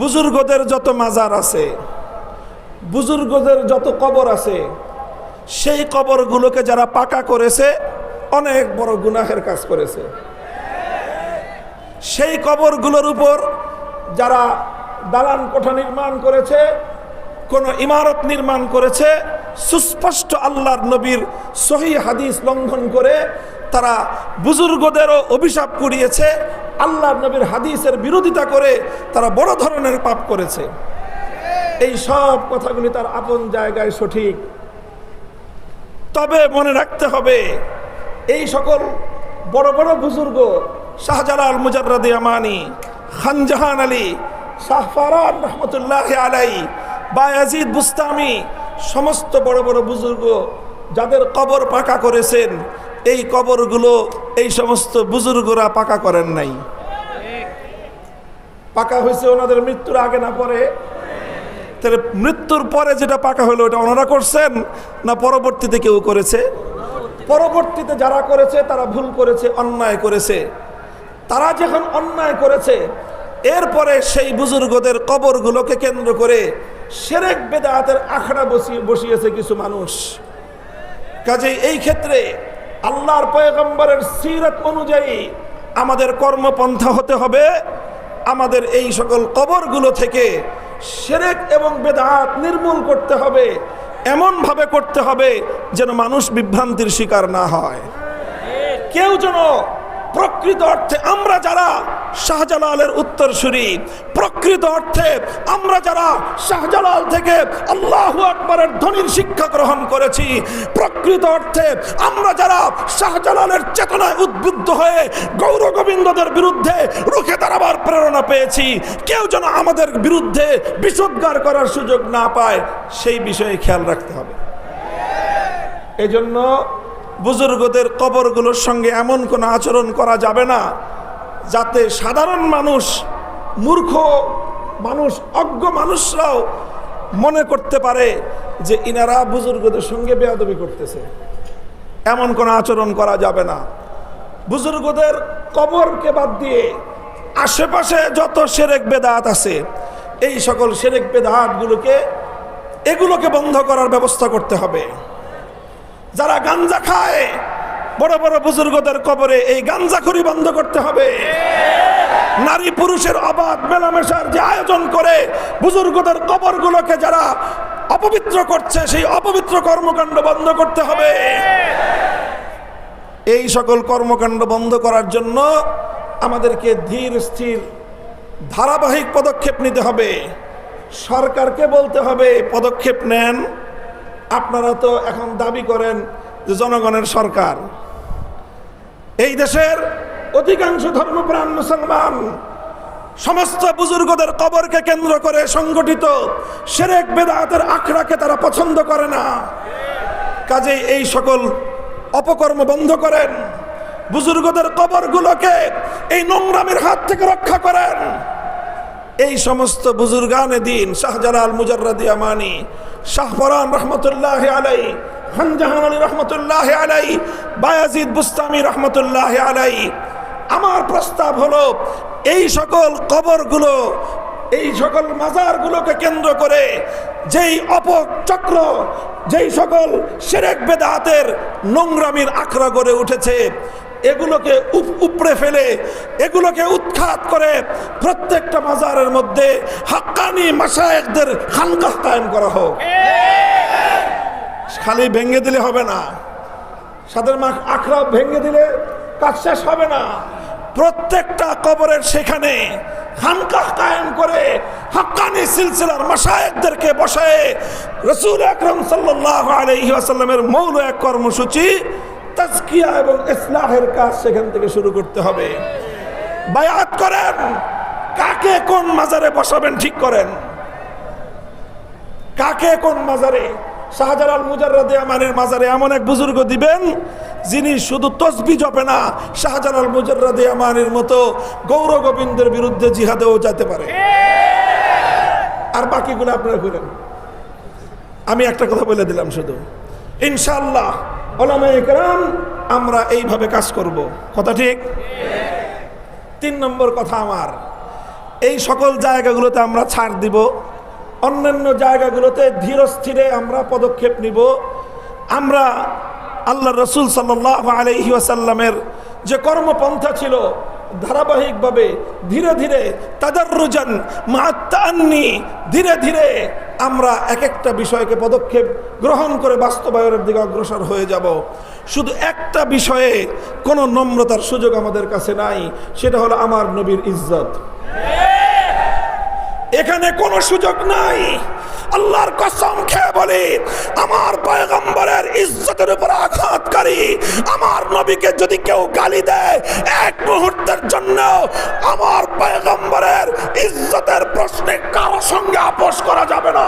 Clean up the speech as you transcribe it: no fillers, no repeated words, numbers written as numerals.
বুজুর্গদের যত মাজার আছে, বুজুর্গদের যত কবর আছে, সেই কবরগুলোকে যারা পাকা করেছে অনেক বড় গুনাহের কাজ করেছে। সেই কবরগুলোর উপর যারা দালান কোঠা নির্মাণ করেছে, কোনো ইমারত নির্মাণ করেছে, সুস্পষ্ট আল্লাহর নবীর সহিহ হাদিস লঙ্ঘন করে তারা বুজুর্গদেরও অভিশাপ কুড়িয়েছে, আল্লাহর নবীর হাদিসের বিরোধিতা করে তারা বড় ধরনের পাপ করেছে। এই সব কথাগুলি তার আপন জায়গায় সঠিক, তবে মনে রাখতে হবে এই সকল বড় বড় বুজুর্গ, শাহজালাল মুজাররদে আমানি, খানজাহান আলী, শাহ ফারান রহমতুল্লাহ আলাই, বায়াজিদ বুস্তামি, সমস্ত বড় বড় বুজুর্গ যাদের কবর পাকা করেছেন, এই কবরগুলো এই সমস্ত বুজুর্গরা পাকা করেন নাই। পাকা হয়েছে ওনাদের মৃত্যুর আগে না পরে? তাহলে মৃত্যুর পরে যেটা পাকা হলো ওটা ওনারা করছেন না পরবর্তীতে কেউ করেছে? পরবর্তীতে যারা করেছে তারা ভুল করেছে, অন্যায় করেছে। তারা যখন অন্যায় করেছে, এরপরে সেই বুজুর্গদের কবরগুলোকে কেন্দ্র করে শিরক বিদআতের আখড়া বসিয়েছে কিছু মানুষ। কাজেই এই ক্ষেত্রে আল্লাহর পয়গম্বরের সিরাত অনুযায়ী আমাদের কর্মপন্থা হতে হবে, আমাদের এই সকল কবরগুলো থেকে শিরক এবং বিদআত নির্মূল করতে হবে, এমনভাবে করতে হবে যেন মানুষ বিভ্রান্তির শিকার না হয়। কেউ যেন প্রকৃত অর্থে আমরা যারা শাহজালালের উত্তরসূরি, প্রকৃত অর্থে আমরা যারা শাহজালাল থেকে আল্লাহু আকবারের ধ্বনির শিক্ষা গ্রহণ করেছি, প্রকৃত অর্থে আমরা যারা শাহজালালের চেতনায় উদ্বুদ্ধ হয়ে গৌর গোবিন্দদের বিরুদ্ধে রুখে দাঁড়াবার প্রেরণা পেয়েছি, কেউ যেন আমাদের বিরুদ্ধে বিষোদ্গার করার সুযোগ না পায়, সেই বিষয়ে খেয়াল রাখতে হবে। এই জন্য বুজুর্গদের কবরগুলোর সঙ্গে এমন কোনো আচরণ করা যাবে না যাতে সাধারণ মানুষ, মূর্খ মানুষ, অজ্ঞ মানুষরাও মনে করতে পারে যে ইনারা বুজুর্গদের সঙ্গে বেয়াদবি করতেছে। এমন কোনো আচরণ করা যাবে না। বুজুর্গদের কবরকে বাদ দিয়ে আশেপাশে যত শিরক বিদআত আছে, এই সকল শিরক বিদআতগুলোকে বন্ধ করার ব্যবস্থা করতে হবে। যারা গাঞ্জা খায়, বড় বড় বুজুর্গদের কবরে এই গাঞ্জাখুরি বন্ধ করতে হবে। নারী পুরুষের অবাধ মেলামেশার যে আয়োজন করে বুজুর্গদের কবরগুলোকে যারা অপবিত্র করছে, সেই অপবিত্র কর্মকাণ্ড বন্ধ করতে হবে। এই সকল কর্মকাণ্ড বন্ধ করার জন্য আমাদেরকে ধীর স্থির ধারাবাহিক পদক্ষেপ নিতে হবে। সরকারকে বলতে হবে পদক্ষেপ নেন। আপনারা তো এখন দাবি করেন যে জনগণের সরকার। এই দেশের অধিকাংশ ধর্মপ্রাণ মুসলমান সমস্ত বুজুর্গদের কবরকে কেন্দ্র করে সংগঠিত শিরক বিদআতের আখড়াকে তারা পছন্দ করে না। কাজেই এই সকল অপকর্ম বন্ধ করেন, বুজুর্গদের কবরগুলোকে এই নোংরামের হাত থেকে রক্ষা করেন। এই সমস্ত বুজুর্গানে দিন, শাহজালাল মুজাররদে আমানি, শাহ ফারান রহমতুল্লাহ আলাই, খানজাহান আলী রহমতুল্লাহ আলাই, বায়াজিদ বুস্তামি রহমতুল্লাহ আলাই, আমার প্রস্তাব হলো এই সকল কবরগুলো, এই সকল মাজারগুলোকে কেন্দ্র করে যেই অপচক্র, যেই সকল শিরক বিদআতের নোংরামির আখড়া গড়ে উঠেছে, এগুলোকে উপড়ে ফেলে, এগুলোকে উৎখাত করে প্রত্যেকটা মাজারের মধ্যে হাক্কানি মাশায়েখদের খানকাহ কায়েম করা হোক। খালি ভেঙে দিলে হবে না, সাদের আখড়া ভেঙে দিলে কাজ শেষ হবে না। প্রত্যেকটা কবরের সেখানে খানকাহ কায়েম করে হাক্কানি সিলসিলার মাশায়েখদেরকে বসায় রাসূল আকরাম সাল্লাল্লাহু আলাইহি ওয়াসাল্লামের মৌল এক কর্মসূচি তাজকিয়া এবং ইসলাহের কাজ সেখান থেকে শুরু করতে হবে। বায়াত করেন, কাকে কোন মাজারে বসাবেন ঠিক করেন, কাকে কোন মাজারে। শাহজালাল মুজাররদে আমানির মাজারে এমন এক বুজুর্গ দিবেন যিনি শুধু তসবিহ জপে না, শাহজালাল মুজাররদে আমানির মতো গৌর গোবিন্দের বিরুদ্ধে জিহাদেও যেতে পারে। আর বাকিগুলো আপনারা করেন। আমি একটা কথা বলে দিলাম শুধু, ইনশাআল্লাহ উলামায়ে কেরাম আমরা এইভাবে কাজ করব। কথা ঠিক? 3 নম্বর কথা আমার, এই সকল জায়গাগুলোতে আমরা ছাড় দিব, অন্যান্য জায়গাগুলোতে ধীর স্থিরে আমরা পদক্ষেপ নিব। আমরা আল্লাহ রসুল সাল্লাল্লাহু আলাইহি ওয়াসাল্লামের যে কর্মপন্থা ছিল, ধারাবাহিকভাবে ধীরে ধীরে তাদাররুজান মা'আত তাআন্নি, ধীরে ধীরে আমরা এক একটা বিষয়কে পদক্ষেপ গ্রহণ করে বাস্তবায়নের দিকে অগ্রসর হয়ে যাব। শুধু একটা বিষয়ে কোনো নম্রতার সুযোগ আমাদের কাছে নাই, সেটা হলো আমার নবীর ইজ্জত। এখানে কোনো সুযোগ নাই। আল্লাহর কসম খেয়ে বলি, আমার পয়গম্বরের ইজ্জতের উপর আঘাতকারী আমার নবীকে যদি কেউ গালি দেয়, এক মুহূর্তের জন্য আমার পয়গম্বরের ইজ্জতের প্রশ্নে কারো সঙ্গে আপোষ করা যাবে না।